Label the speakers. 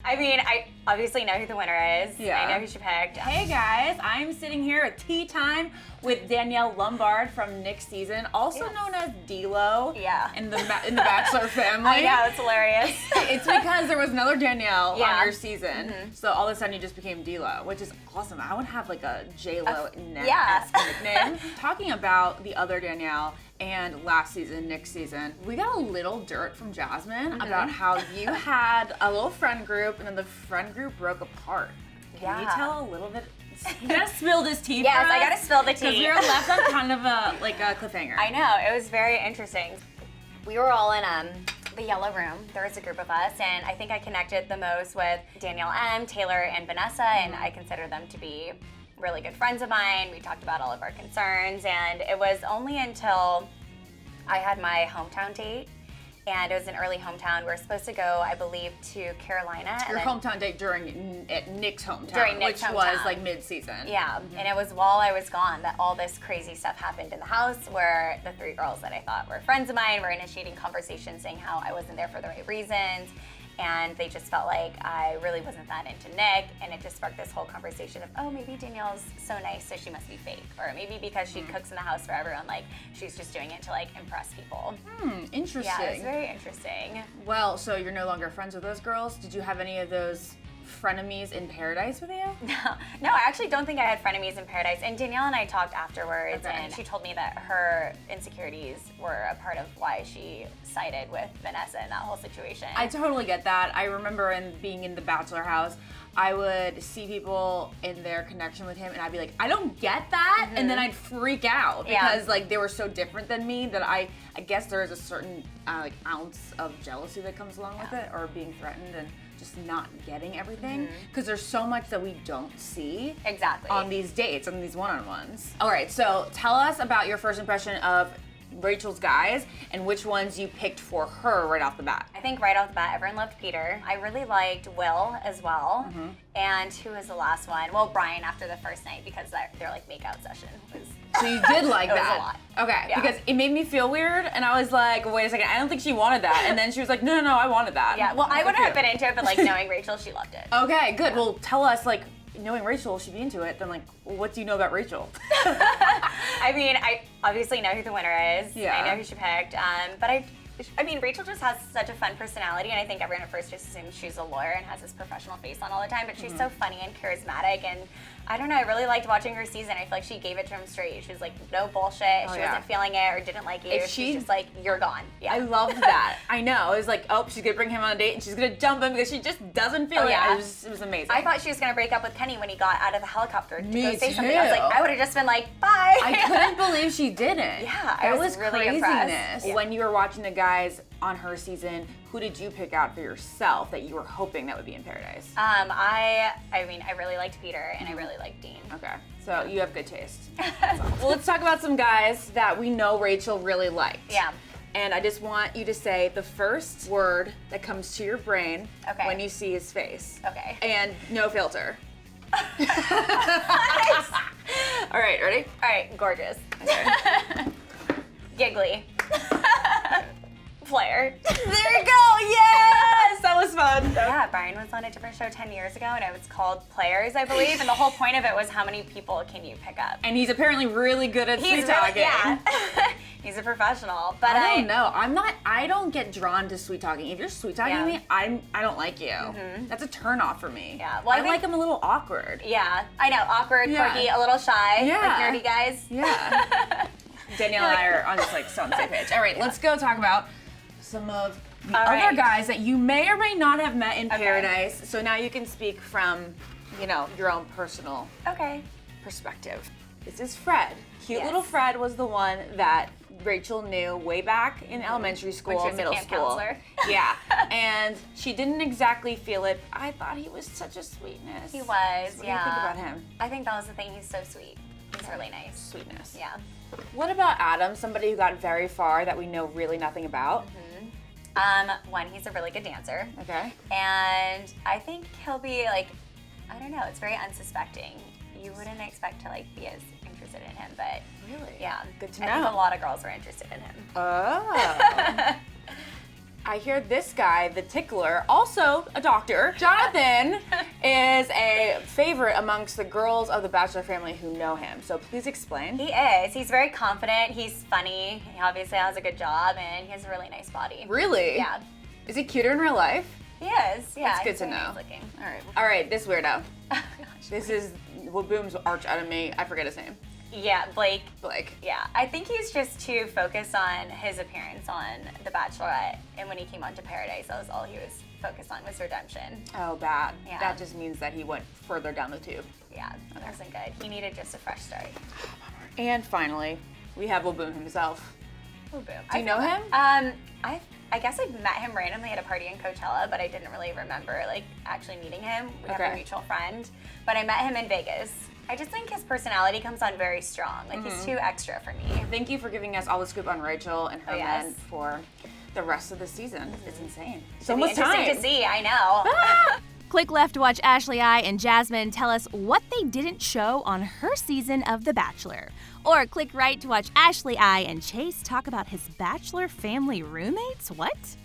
Speaker 1: I mean, I obviously know who the winner is.
Speaker 2: Yeah.
Speaker 1: I know who she picked.
Speaker 2: Hey guys, I'm sitting here at tea time with Danielle Lombard from Nick's season, also known as D-Lo.
Speaker 1: Yeah.
Speaker 2: In the Bachelor family.
Speaker 1: I know, it's hilarious.
Speaker 2: It's because there was another Danielle
Speaker 1: Yeah.
Speaker 2: on your season, so all of a sudden you just became D-Lo, which is awesome. I would have like a J-Lo esque nickname. Talking about the other Danielle and last season, Nick's season, we got a little dirt from Jasmine about how you had a little friend group and then the friend group broke apart. Can you tell a little bit? You gotta spill this tea for us.
Speaker 1: Yes, I gotta spill the tea.
Speaker 2: Because we were left on kind of a cliffhanger.
Speaker 1: I know, it was very interesting. We were all in the yellow room. There was a group of us, and I think I connected the most with Danielle M, Taylor, and Vanessa, and I consider them to be really good friends of mine. We talked about all of our concerns, and it was only until I had my hometown date, and it was an early hometown. We were supposed to go, I believe, to Carolina.
Speaker 2: Your hometown date at Nick's hometown,
Speaker 1: During Nick's
Speaker 2: which
Speaker 1: hometown.
Speaker 2: was like mid-season.
Speaker 1: Yeah, and it was while I was gone that all this crazy stuff happened in the house where the three girls that I thought were friends of mine were initiating conversations saying how I wasn't there for the right reasons, and they just felt like I really wasn't that into Nick, and it just sparked this whole conversation of, oh, maybe Danielle's so nice so she must be fake, or maybe because she cooks in the house for everyone, like she's just doing it to like impress people.
Speaker 2: Interesting.
Speaker 1: Yeah, it was very interesting.
Speaker 2: Well, so you're no longer friends with those girls. Did you have any of those frenemies in paradise with you?
Speaker 1: No, I actually don't think I had frenemies in paradise. And Danielle and I talked afterwards, and she told me that her insecurities were a part of why she sided with Vanessa in that whole situation.
Speaker 2: I totally get that. I remember being in the Bachelor house, I would see people in their connection with him, and I'd be like, I don't get that, and then I'd freak out because like they were so different than me that I guess there is a certain like ounce of jealousy that comes along with it, or being threatened and just not getting everything, because there's so much that we don't see on these dates, on these one-on-ones. All right, so tell us about your first impression of Rachel's guys and which ones you picked for her right off the bat.
Speaker 1: I think right off the bat, everyone loved Peter. I really liked Will as well. And who was the last one? Well, Brian after the first night, because their like makeout session was.
Speaker 2: So you did like that?
Speaker 1: It was a lot.
Speaker 2: Okay, because it made me feel weird, and I was like, wait a second, I don't think she wanted that. And then she was like, no, I wanted that.
Speaker 1: Yeah, well, I wouldn't have been into it, but like knowing Rachel, she loved it.
Speaker 2: Okay, good. Well, tell us, like, knowing Rachel, she'd be into it, then like, what do you know about Rachel?
Speaker 1: I mean, I obviously know who the winner is.
Speaker 2: Yeah.
Speaker 1: I know who she picked. But I mean, Rachel just has such a fun personality, and I think everyone at first just assumes she's a lawyer and has this professional face on all the time, but she's so funny and charismatic, and I don't know, I really liked watching her season. I feel like she gave it to him straight. She was like, no bullshit. She wasn't feeling it or didn't like you. She's just like, you're gone. Yeah.
Speaker 2: I loved that. I know. It was like, oh, she's gonna bring him on a date and she's gonna dump him because she just doesn't feel it.
Speaker 1: Yeah.
Speaker 2: It was amazing.
Speaker 1: I thought she was gonna break up with Kenny when he got out of the helicopter to
Speaker 2: Me
Speaker 1: go say
Speaker 2: too.
Speaker 1: something. I was like, I would have just been like, bye.
Speaker 2: I couldn't believe she didn't.
Speaker 1: Yeah,
Speaker 2: That
Speaker 1: I was really
Speaker 2: craziness.
Speaker 1: impressed. Yeah.
Speaker 2: When you were watching the guys on her season, who did you pick out for yourself that you were hoping that would be in paradise?
Speaker 1: I mean, I really liked Peter and I really liked Dean.
Speaker 2: Okay, so you have good taste. Well, let's talk about some guys that we know Rachel really liked.
Speaker 1: Yeah.
Speaker 2: And I just want you to say the first word that comes to your brain when you see his face.
Speaker 1: Okay.
Speaker 2: And no filter. All right, ready?
Speaker 1: All right, gorgeous.
Speaker 2: Okay.
Speaker 1: Giggly. Player.
Speaker 2: There you go, yes! That was fun.
Speaker 1: Yeah, Brian was on a different show 10 years ago, and it was called Players, I believe, and the whole point of it was how many people can you pick up.
Speaker 2: And he's apparently really good at sweet talking.
Speaker 1: Yeah. He's a professional. But
Speaker 2: I don't know. I don't get drawn to sweet talking. If you're sweet talking to me, I don't like you. That's a turn off for me.
Speaker 1: Yeah. Well,
Speaker 2: I like him a little awkward.
Speaker 1: Yeah, I know. Awkward, quirky, a little shy.
Speaker 2: Yeah.
Speaker 1: Like nerdy guys.
Speaker 2: Yeah. Danielle and I are on just like so on the same page. All right, let's go talk about some of the other guys that you may or may not have met in paradise. So now you can speak from, your own personal perspective. This is Fred. Cute little Fred was the one that Rachel knew way back in elementary school, middle school.
Speaker 1: Counselor.
Speaker 2: Yeah, and she didn't exactly feel it. I thought he was such a sweetness.
Speaker 1: He was,
Speaker 2: What do you think about him?
Speaker 1: I think that was the thing. He's so sweet. He's really nice.
Speaker 2: Sweetness.
Speaker 1: Yeah.
Speaker 2: What about Adam, somebody who got very far that we know really nothing about?
Speaker 1: One, he's a really good dancer.
Speaker 2: Okay.
Speaker 1: And I think he'll be like, I don't know, it's very unsuspecting. You wouldn't expect to be as interested in him, but
Speaker 2: Really?
Speaker 1: yeah.
Speaker 2: Good to
Speaker 1: I think
Speaker 2: know.
Speaker 1: a lot of girls are interested in him.
Speaker 2: Oh. I hear this guy, the tickler, also a doctor, Jonathan, is a favorite amongst the girls of the Bachelor family who know him. So please explain.
Speaker 1: He is. He's very confident. He's funny. He obviously has a good job, and he has a really nice body.
Speaker 2: Really?
Speaker 1: Yeah.
Speaker 2: Is he cuter in real life?
Speaker 1: He is. Yeah.
Speaker 2: That's good to know. All right, this weirdo.
Speaker 1: Oh, gosh.
Speaker 2: This is Waboom's arch enemy. I forget his name.
Speaker 1: Yeah, Blake.
Speaker 2: Blake.
Speaker 1: Yeah, I think he's just too focused on his appearance on The Bachelorette, and when he came onto Paradise, that was all he was focused on was redemption.
Speaker 2: Oh, bad.
Speaker 1: Yeah.
Speaker 2: That just means that he went further down the tube.
Speaker 1: Yeah, that wasn't good. He needed just a fresh start.
Speaker 2: And finally, we have Waboom himself.
Speaker 1: Oh, boom.
Speaker 2: Do you know him?
Speaker 1: I guess I met him randomly at a party in Coachella, but I didn't really remember like actually meeting him. We have a mutual friend, but I met him in Vegas. I just think his personality comes on very strong. Like he's too extra for me.
Speaker 2: Thank you for giving us all the scoop on Rachel and her men for the rest of the season. It's insane.
Speaker 1: It's almost interesting to see. I know.
Speaker 3: Click left to watch Ashley I and Jasmine tell us what they didn't show on her season of The Bachelor. Or click right to watch Ashley I and Chase talk about his Bachelor family roommates. What?